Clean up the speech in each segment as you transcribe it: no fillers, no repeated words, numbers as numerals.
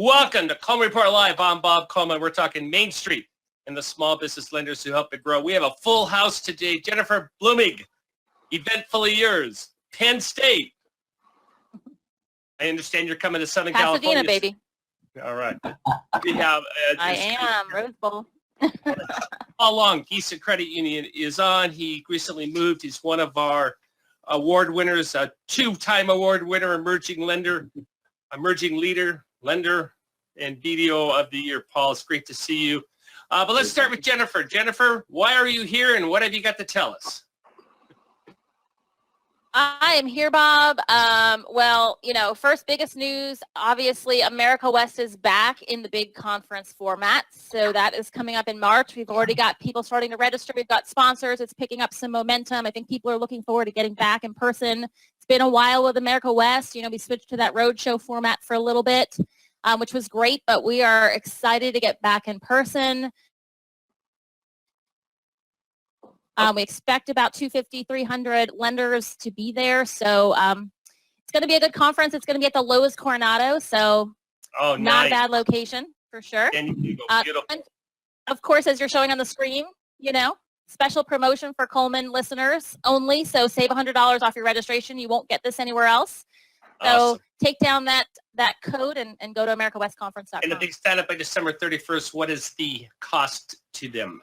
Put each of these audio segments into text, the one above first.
Welcome to Coleman Report Live. I'm Bob Coleman. We're talking Main Street and the small business lenders who help it grow. We have a full house today. Jennifer Blumig, Eventfully Yours, Penn State. I understand you're coming to Southern California. Pasadena, baby. All right. We have. I am. Rose Bowl. How long Gießen Credit Union is on. He recently moved. He's one of our award winners, a two-time award winner, emerging leader, lender, and BDO of the year. Paul, it's great to see you. But let's start with Jennifer. Jennifer, why are you here and what have you got to tell us? I am here, Bob. Well, first biggest news, obviously, America West is back in the big conference format. So that is coming up in March. We've already got people starting to register. We've got sponsors. It's picking up some momentum. I think people are looking forward to getting back in person. It's been a while with America West. We switched to that roadshow format for a little bit, which was great, but we are excited to get back in person. We expect about 250, 300 lenders to be there. So it's going to be a good conference. It's going to be at the Lowe's Coronado. So not nice. a bad location for sure. And of course, as you're showing on the screen, special promotion for Coleman listeners only. So save $100 off your registration. You won't get this anywhere else. So awesome. Take down that code and go to AmericaWestConference.com. And the big stand-up by December 31st, what is the cost to them?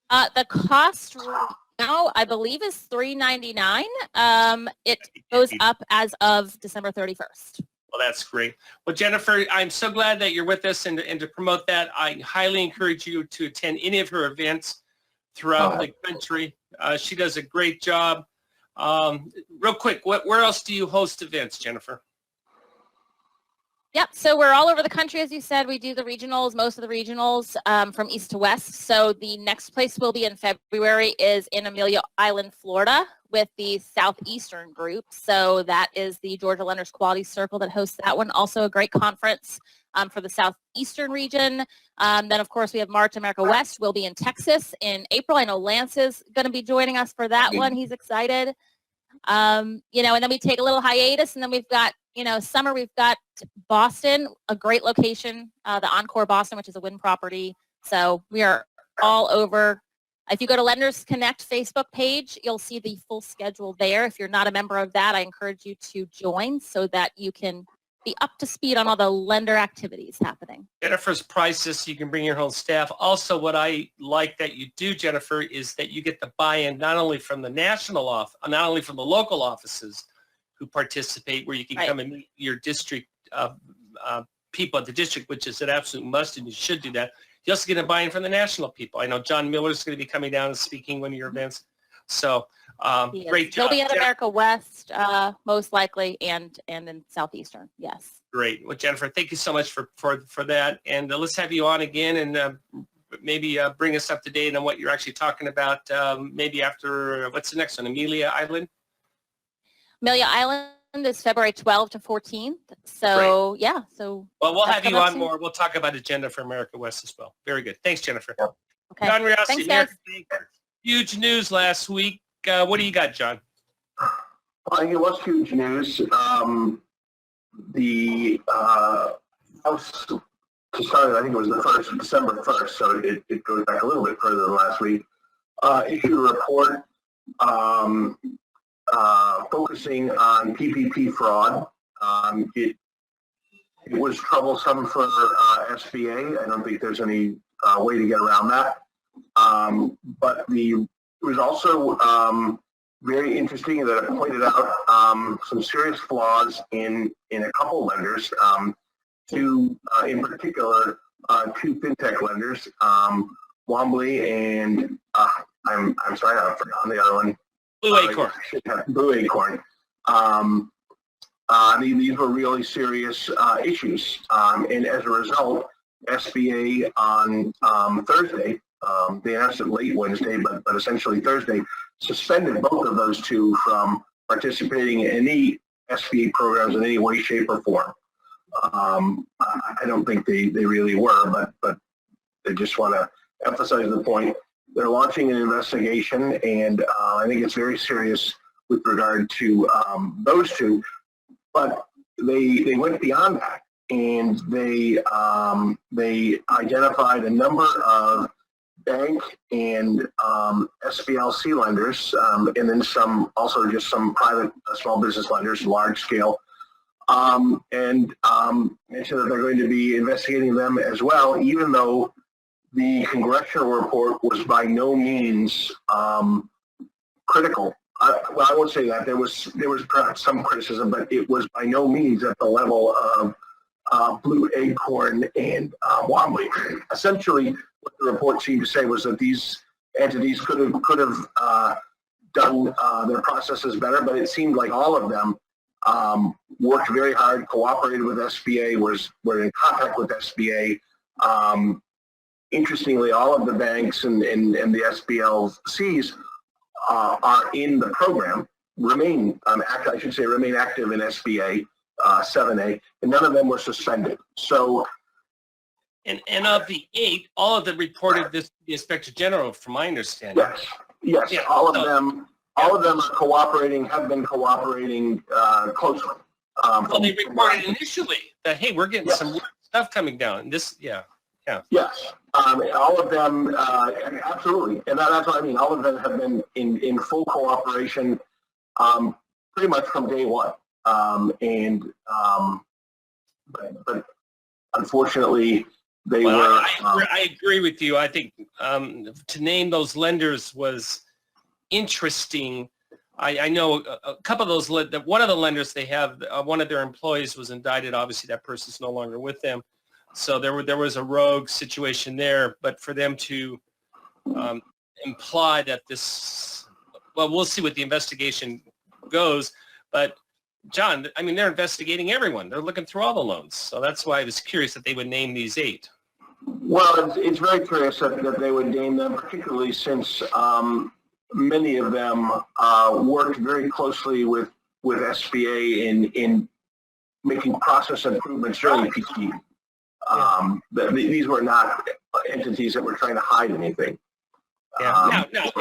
The cost right now, I believe, is $399. It goes up as of December 31st. Well, that's great. Well, Jennifer, I'm so glad that you're with us, and to promote that, I highly encourage you to attend any of her events throughout the country. She does a great job. Real quick, where else do you host events, Jennifer? Yep, so we're all over the country, as you said. We do the regionals, most of the regionals from east to west. So the next place we'll be in February is in Amelia Island, Florida, with the Southeastern group. So that is the Georgia Lenders Quality Circle that hosts that one. Also a great conference for the Southeastern region. Then, of course, we have March America West. We'll be in Texas in April. I know Lance is going to be joining us for that one. He's excited. And then we take a little hiatus, and then we've got, summer, we've got Boston, a great location, the Encore Boston, which is a Wynn property. So we are all over. If you go to Lenders Connect Facebook page, you'll see the full schedule there. If you're not a member of that, I encourage you to join so that you can be up to speed on all the lender activities happening. Jennifer's prices, you can bring your whole staff. Also, what I like that you do, Jennifer, is that you get the buy-in not only from the not only from the local offices who participate, where you can come and meet your district people at the district, which is an absolute must, and you should do that. You also get a buy-in from the national people. I know John Miller is going to be coming down and speaking one of your events. So great job. He'll be at America West, most likely, and in Southeastern, yes. Great. Well, Jennifer, thank you so much for that. And let's have you on again and maybe bring us up to date on what you're actually talking about maybe after, what's the next one, Amelia Island? Amelia Island is February 12th to 14th. So, great. Yeah. So. Well, we'll have you on more. We'll talk about agenda for America West as well. Very good. Thanks, Jennifer. Okay. John Riossi, Thanks, guys. Huge news last week. What do you got, John? I think it was huge news. The House, to start, I think it was the December 1st, so it goes back a little bit further than last week, issued a report focusing on PPP fraud. It was troublesome for SBA. I don't think there's any way to get around that. But it was also very interesting that it pointed out some serious flaws in a couple lenders, two in particular, two fintech lenders, Wombly and I'm sorry, I've forgotten the other one. Blue Acorn. Blue Acorn. These were really serious issues, and as a result, SBA on Thursday, they announced it late Wednesday, but essentially Thursday, suspended both of those two from participating in any SBA programs in any way, shape, or form. I don't think they really were, but they just want to emphasize the point. They're launching an investigation, and I think it's very serious with regard to those two. But they went beyond that, and they identified a number of bank and SBLC lenders, and then some just some private small business lenders, large scale, and mentioned that they're going to be investigating them as well, even though the congressional report was by no means critical. Well, I won't say that. There was perhaps some criticism, but it was by no means at the level of Blue Acorn and Wombly. Essentially, what the report seemed to say was that these entities could have done their processes better, but it seemed like all of them worked very hard, cooperated with SBA, were in contact with SBA. Interestingly, all of the banks and the SBLCs are in the program, remain active in SBA 7A, and none of them were suspended. So, and of the 8, all of them reported this to the Inspector General, from my understanding. Yes, Yeah, all of them are cooperating, have been cooperating closely. Well, they reported initially that, hey, we're getting some stuff coming down. This, yeah. Yes, all of them, absolutely, and that's what I mean. All of them have been in full cooperation, pretty much from day one. But unfortunately, they were. I agree with you. I think to name those lenders was interesting. I know a couple of those. One of the lenders they have, one of their employees was indicted. Obviously, that person's no longer with them. So there was a rogue situation there, but for them to imply that this, well, we'll see what the investigation goes. But John, I mean, they're investigating everyone. They're looking through all the loans. So that's why I was curious that they would name these 8. Well, it's very curious that they would name them, particularly since many of them worked very closely with SBA in making process improvements during PPP. These were not entities that were trying to hide anything. Yeah, no,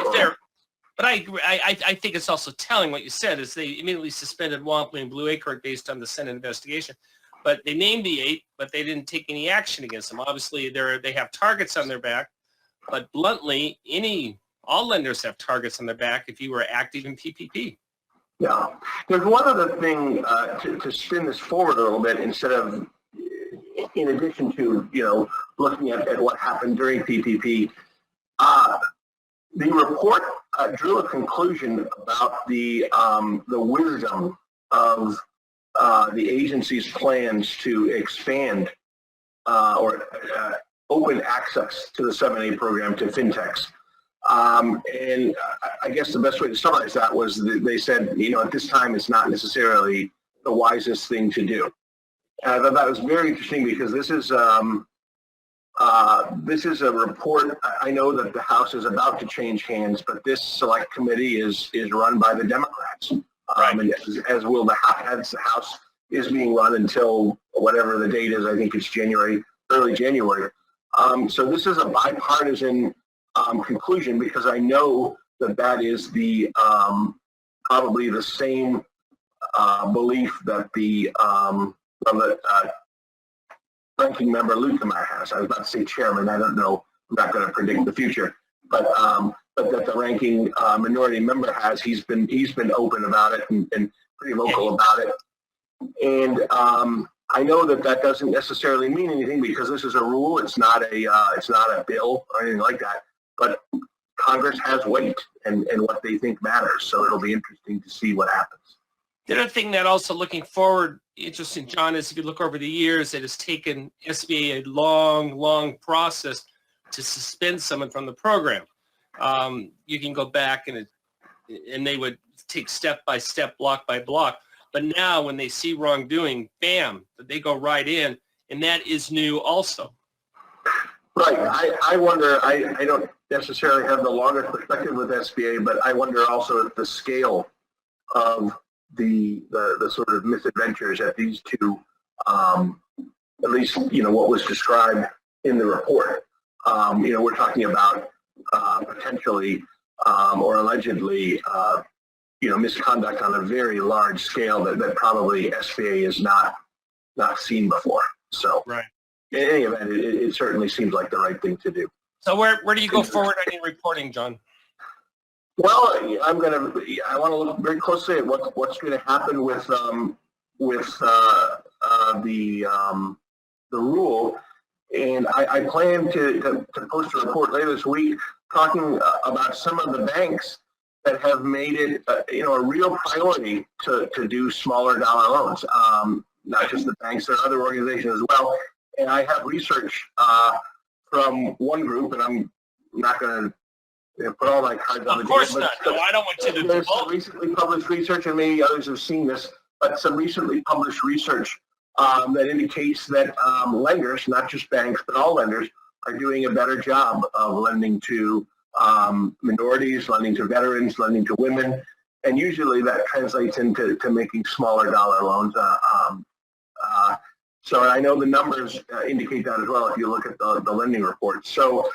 but I agree. I think it's also telling what you said is they immediately suspended Wampler and Blue Acorn based on the Senate investigation. But they named the 8, but they didn't take any action against them. Obviously, they have targets on their back, but bluntly, all lenders have targets on their back if you were active in PPP. Yeah, there's one other thing to spin this forward a little bit instead of. In addition to, looking at what happened during PPP, the report drew a conclusion about the wisdom of the agency's plans to expand or open access to the 7A program to fintechs. And I guess the best way to summarize that was they said, at this time it's not necessarily the wisest thing to do. I thought that was very interesting because this is a report. I know that the House is about to change hands, but this select committee is run by the Democrats, and as will the House is being run until whatever the date is. I think it's early January. So this is a bipartisan conclusion because I know that is the probably the same belief that the ranking member Lukemeyer has. I was about to say chairman. I don't know. I'm not going to predict the future, but that the ranking minority member has. He's been open about it and pretty vocal about it. And I know that doesn't necessarily mean anything because this is a rule. It's not a bill or anything like that. But Congress has weight and what they think matters. So it'll be interesting to see what happens. The other thing that also looking forward, interesting, John, is if you look over the years, it has taken SBA a long process to suspend someone from the program. You can go back and they would take step by step, block by block. But now when they see wrongdoing, bam, they go right in, and that is new also. Right. I wonder, I don't necessarily have the longer perspective with SBA, but I wonder also if the scale of the sort of misadventures at these two, at least, what was described in the report. We're talking about potentially or allegedly misconduct on a very large scale that probably SBA has not seen before. So Right. in any event, it certainly seems like the right thing to do. So where do you go forward on your reporting, John? Well, I want to look very closely at what's going to happen with the rule, and I plan to post a report later this week talking about some of the banks that have made it a real priority to do smaller dollar loans. Not just the banks, there are other organizations as well. And I have research from one group, and I'm not going to put all my cards on the table. Of course not. No, I don't want you to do There's both. some recently published research, and maybe others have seen this, but some recently published research that indicates that lenders, not just banks, but all lenders, are doing a better job of lending to minorities, lending to veterans, lending to women, and usually that translates into making smaller dollar loans. So I know the numbers indicate that as well if you look at the lending reports. So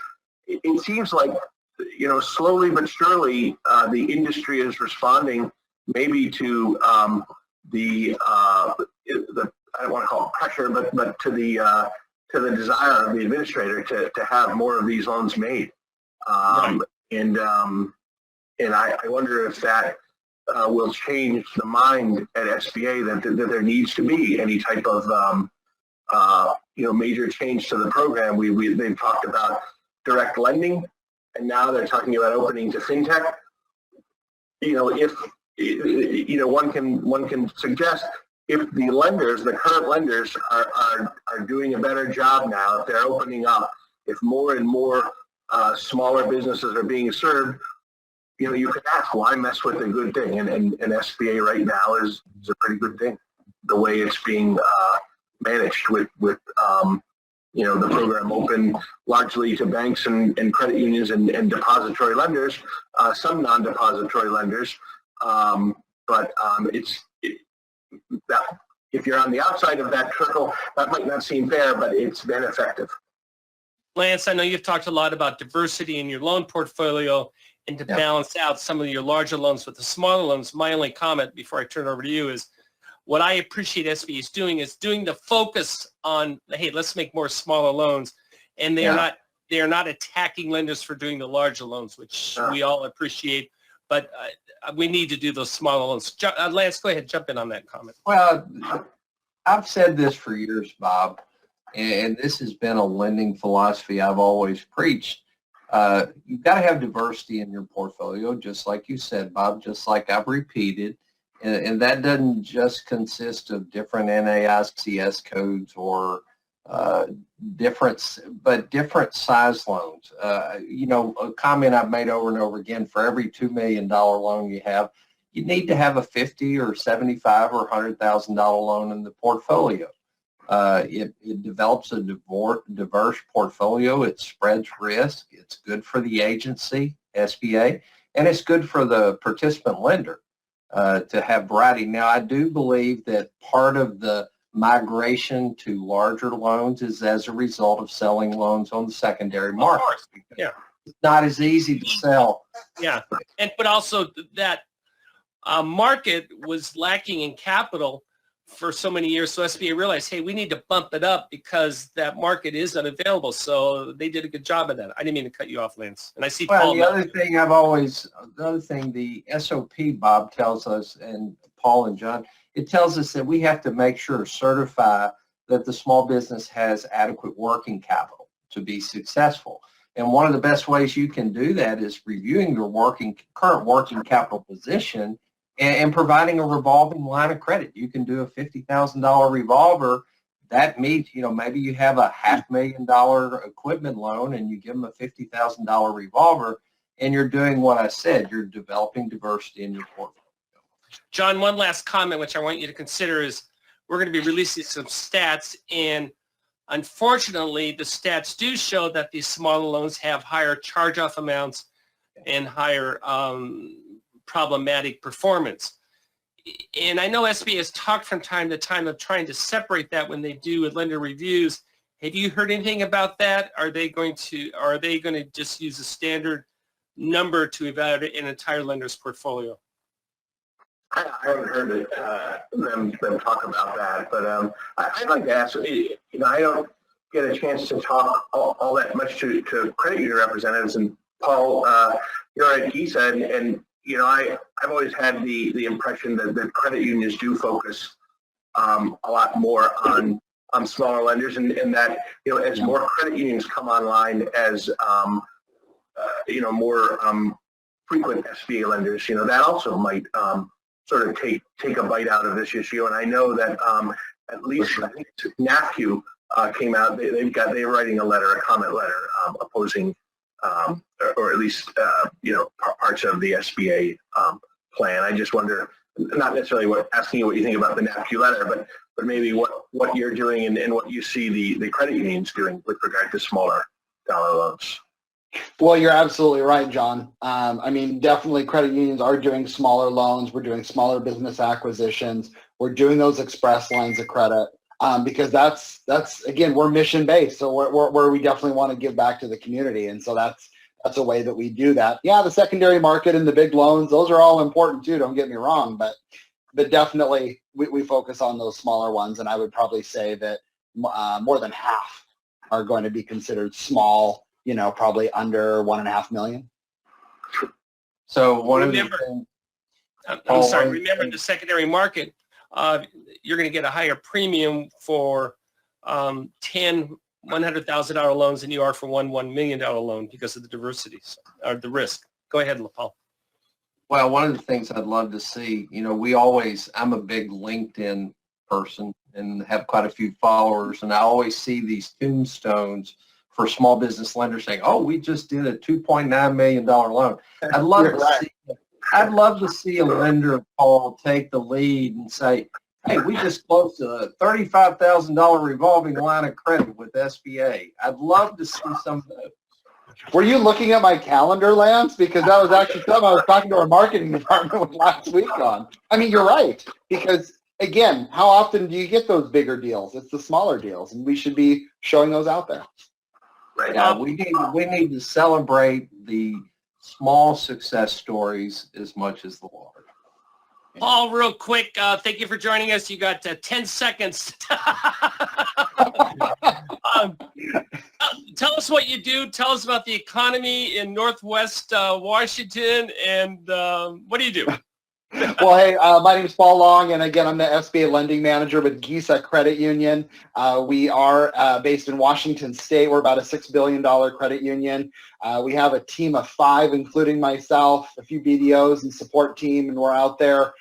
it seems like, slowly but surely the industry is responding maybe to the I don't want to call it pressure, but to the desire of the administrator to have more of these loans made. Right. And I wonder if that will change the mind at SBA that there needs to be any type of major change to the program. They've talked about direct lending, and now they're talking about opening to fintech. If one can suggest if the current lenders are doing a better job now, if they're opening up, if more and more smaller businesses are being served, you could ask, why mess with a good thing? And SBA right now is a pretty good thing, the way it's being managed with the program open largely to banks and credit unions and depository lenders, some non-depository lenders. But if you're on the outside of that circle, that might not seem fair, but it's been effective. Lance, I know you've talked a lot about diversity in your loan portfolio and to balance out some of your larger loans with the smaller loans. My only comment before I turn it over to you is what I appreciate SBA is doing the focus on, hey, let's make more smaller loans. And they are not attacking lenders for doing the larger loans, which we all appreciate. But we need to do those smaller loans. Lance, go ahead, jump in on that comment. Well, I've said this for years, Bob, and this has been a lending philosophy I've always preached. You've got to have diversity in your portfolio, just like you said, Bob, just like I've repeated. And that doesn't just consist of different NAICS codes or different size loans. A comment I've made over and over again, for every $2 million loan you need to have a $50 or $75 or $100,000 loan in the portfolio. It develops a diverse portfolio. It spreads risk. It's good for the agency, SBA, and it's good for the participant lender to have variety. Now, I do believe that part of the migration to larger loans is as a result of selling loans on the secondary market. Of course. Yeah. It's not as easy to sell. Yeah, but also that market was lacking in capital for so many years. So SBA realized, hey, we need to bump it up because that market is unavailable. So they did a good job of that. I didn't mean to cut you off, Lance. And I see Well, Paul. the other thing the SOP, Bob, tells us, and Paul and John, it tells us that we have to make sure, certify that the small business has adequate working capital to be successful. And one of the best ways you can do that is reviewing your current working capital position and providing a revolving line of credit. You can do a $50,000 revolver. That means, maybe you have a $500,000 equipment loan and you give them a $50,000 revolver, and you're doing what I said. You're developing diversity in your portfolio. John, one last comment, which I want you to consider, is we're going to be releasing some stats, and unfortunately, the stats do show that these smaller loans have higher charge-off amounts and higher problematic performance. And I know SBA has talked from time to time of trying to separate that when they do lender reviews. Have you heard anything about that? Are they going to just use a standard number to evaluate an entire lender's portfolio? I haven't heard them talk about that, but I'd like to ask. I don't get a chance to talk all that much to credit union representatives. And Paul, you're at GISA, and I've always had the impression that credit unions do focus a lot more on smaller lenders, and that as more credit unions come online, as more frequent SBA lenders, that also might sort of take a bite out of this issue. And I know that at least I think NAFQ came out. They're writing a comment letter opposing, or at least parts of the SBA plan. I just wonder, not necessarily asking you what you think about the NAFQ letter, but maybe what you're doing and what you see the credit unions doing with regard to smaller dollar loans. Well, you're absolutely right, John. Definitely credit unions are doing smaller loans. We're doing smaller business acquisitions. We're doing those express lines of credit because that's again, we're mission based. So where we definitely want to give back to the community. And so that's a way that we do that. Yeah, the secondary market and the big loans, those are all important too. Don't get me wrong, but definitely we focus on those smaller ones. And I would probably say that more than half are going to be considered small, probably under 1.5 million. So remember the secondary market, you're going to get a higher premium for 10 $100,000 loans than you are for $1 million loan because of the diversity or the risk. Go ahead, Paul. Well, one of the things I'd love to see, I'm a big LinkedIn person and have quite a few followers, and I always see these tombstones for small business lenders saying, "Oh, we just did a $2.9 million loan." I'd love to see a lender, Paul, take the lead and say, "Hey, we just closed a $35,000 revolving line of credit with SBA." I'd love to see some of those. Were you looking at my calendar, Lance? Because that was actually something I was talking to our marketing department last week on. You're right. Because again, how often do you get those bigger deals? It's the smaller deals, and we should be showing those out there. Right now, we need to celebrate the small success stories as much as the large. Paul, real quick, thank you for joining us. You got 10 seconds. Tell us what you do. Tell us about the economy in Northwest Washington, and what do you do? Well, hey, my name is Paul Long, and again, I'm the SBA lending manager with GISA Credit Union. We are based in Washington State. We're about a $6 billion credit union. We have a team of 5, including myself, a few BDOs and support team, and we're out there,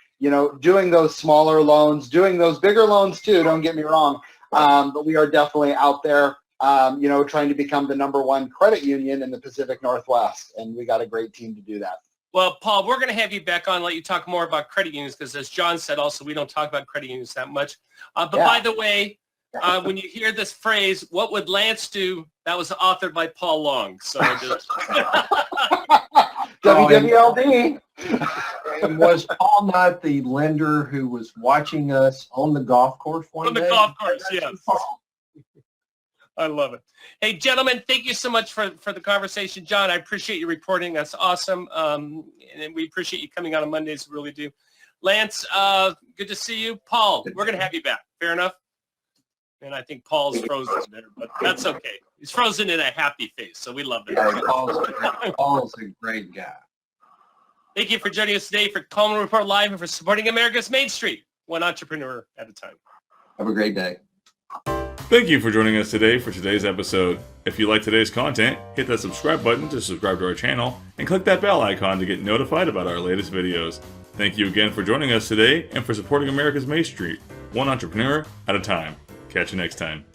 doing those smaller loans, doing those bigger loans too, don't get me wrong. But we are definitely out there, trying to become the #1 credit union in the Pacific Northwest, and we got a great team to do that. Well, Paul, we're going to have you back on, let you talk more about credit unions, because as John said, also, we don't talk about credit unions that much. By the way, when you hear this phrase, "What would Lance do?" that was authored by Paul Long. So just WWLD. And was Paul not the lender who was watching us on the golf course one day? On the golf course, yes. I love it. Hey, gentlemen, thank you so much for the conversation. John, I appreciate you reporting. That's awesome. And we appreciate you coming on Mondays. We really do. Lance, good to see you. Paul, we're going to have you back. Fair enough? And I think Paul's frozen there, but that's okay. He's frozen in a happy face, so we love that. Yeah, Paul's a great guy. Thank you for joining us today for Coleman Report Live and for supporting America's Main Street, one entrepreneur at a time. Have a great day. Thank you for joining us today for today's episode. If you like today's content, hit that subscribe button to subscribe to our channel and click that bell icon to get notified about our latest videos. Thank you again for joining us today and for supporting America's Main Street, one entrepreneur at a time. Catch you next time.